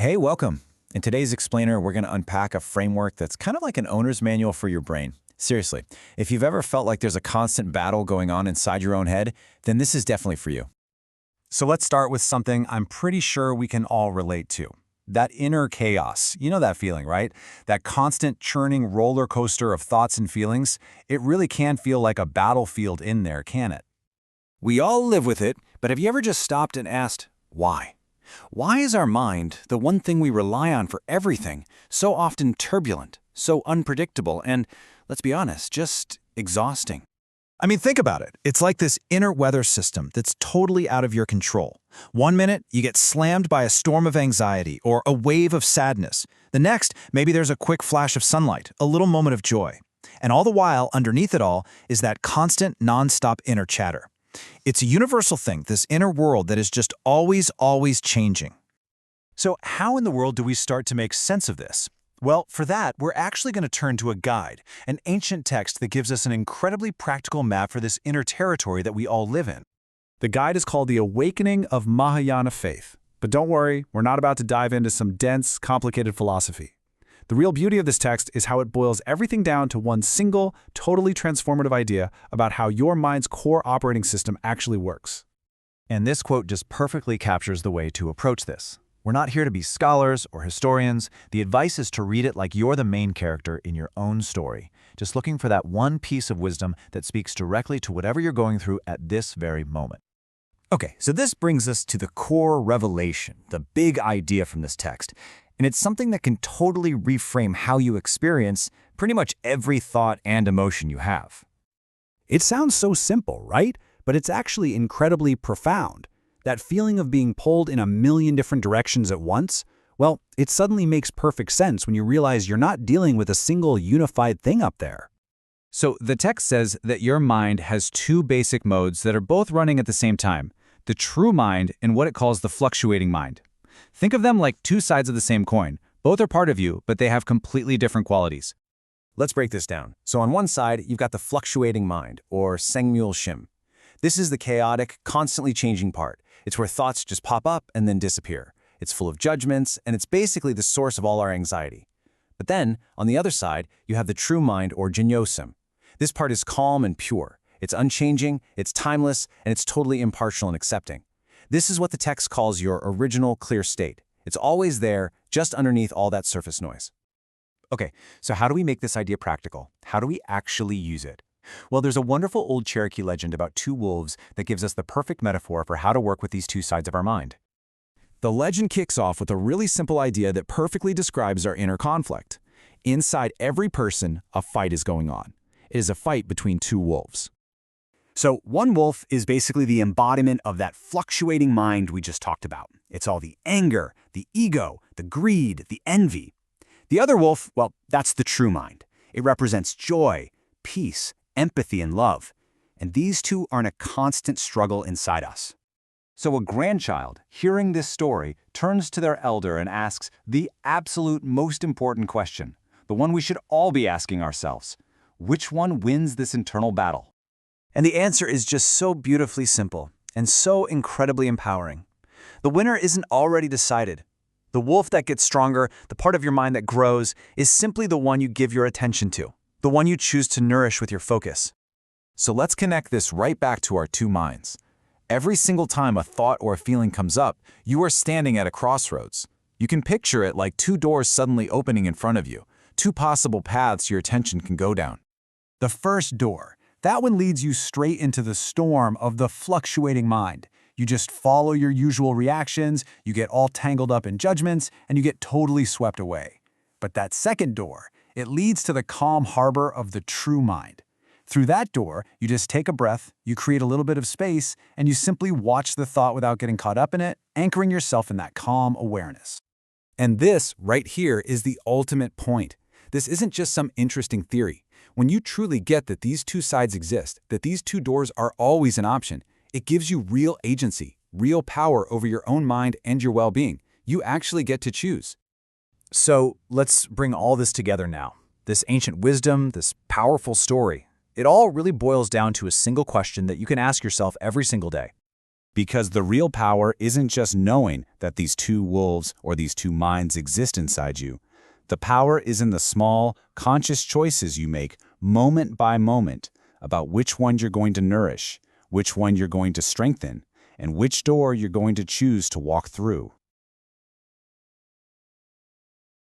Hey, welcome. In today's explainer, we're going to unpack a framework that's kind of like an owner's manual for your brain. Seriously, if you've ever felt like there's a constant battle going on inside your own head, then this is definitely for you. So let's start with something I'm pretty sure we can all relate to. That inner chaos. You know that feeling, right? That constant churning roller coaster of thoughts and feelings. It really can feel like a battlefield in there, can it? We all live with it, but have you ever just stopped and asked, why? Why is our mind, the one thing we rely on for everything, so often turbulent, so unpredictable, and, let's be honest, just exhausting? I mean, think about it. It's like this inner weather system that's totally out of your control. One minute, you get slammed by a storm of anxiety or a wave of sadness. The next, maybe there's a quick flash of sunlight, a little moment of joy. And all the while, underneath it all, is that constant, nonstop inner chatter. It's a universal thing, this inner world that is just always changing. So how in the world do we start to make sense of this? Well, for that, we're actually going to turn to a guide, an ancient text that gives us an incredibly practical map for this inner territory that we all live in. The guide is called The Awakening of Mahayana Faith. But don't worry, we're not about to dive into some dense, complicated philosophy. The real beauty of this text is how it boils everything down to one single, totally transformative idea about how your mind's core operating system actually works. And this quote just perfectly captures the way to approach this. We're not here to be scholars or historians. The advice is to read it like you're the main character in your own story, just looking for that one piece of wisdom that speaks directly to whatever you're going through at this very moment. Okay, so this brings us to the core revelation, the big idea from this text. And it's something that can totally reframe how you experience pretty much every thought and emotion you have. It sounds so simple, right? But it's actually incredibly profound. That feeling of being pulled in a million different directions at once, well, it suddenly makes perfect sense when you realize you're not dealing with a single unified thing up there. So the text says that your mind has two basic modes that are both running at the same time, the true mind and what it calls the fluctuating mind. Think of them like two sides of the same coin. Both are part of you, but they have completely different qualities. Let's break this down. So on one side, you've got the fluctuating mind, or Snim. This is the chaotic, constantly changing part. It's where thoughts just pop up and then disappear. It's full of judgments, and it's basically the source of all our anxiety. But then, on the other side, you have the true mind, or Jinyosim. This part is calm and pure. It's unchanging, it's timeless, and it's totally impartial and accepting. This is what the text calls your original clear state. It's always there, just underneath all that surface noise. Okay, so how do we make this idea practical? How do we actually use it? Well, there's a wonderful old Cherokee legend about two wolves that gives us the perfect metaphor for how to work with these two sides of our mind. The legend kicks off with a really simple idea that perfectly describes our inner conflict. Inside every person, a fight is going on. It is a fight between two wolves. So one wolf is basically the embodiment of that fluctuating mind we just talked about. It's all the anger, the ego, the greed, the envy. The other wolf, well, that's the true mind. It represents joy, peace, empathy, and love. And these two are in a constant struggle inside us. So a grandchild, hearing this story, turns to their elder and asks the absolute most important question, the one we should all be asking ourselves. Which one wins this internal battle? And the answer is just so beautifully simple and so incredibly empowering. The winner isn't already decided. The wolf that gets stronger, the part of your mind that grows, is simply the one you give your attention to, the one you choose to nourish with your focus. So let's connect this right back to our two minds. Every single time a thought or a feeling comes up, you are standing at a crossroads. You can picture it like two doors suddenly opening in front of you, two possible paths your attention can go down. The first door. That one leads you straight into the storm of the fluctuating mind. You just follow your usual reactions, you get all tangled up in judgments, and you get totally swept away. But that second door, it leads to the calm harbor of the true mind. Through that door, you just take a breath, you create a little bit of space, and you simply watch the thought without getting caught up in it, anchoring yourself in that calm awareness. And this, right here, is the ultimate point. This isn't just some interesting theory. When you truly get that these two sides exist, that these two doors are always an option, it gives you real agency, real power over your own mind and your well-being. You actually get to choose. So let's bring all this together now. This ancient wisdom, this powerful story, it all really boils down to a single question that you can ask yourself every single day. Because the real power isn't just knowing that these two wolves or these two minds exist inside you. The power is in the small, conscious choices you make moment by moment about which one you're going to nourish, which one you're going to strengthen, and which door you're going to choose to walk through.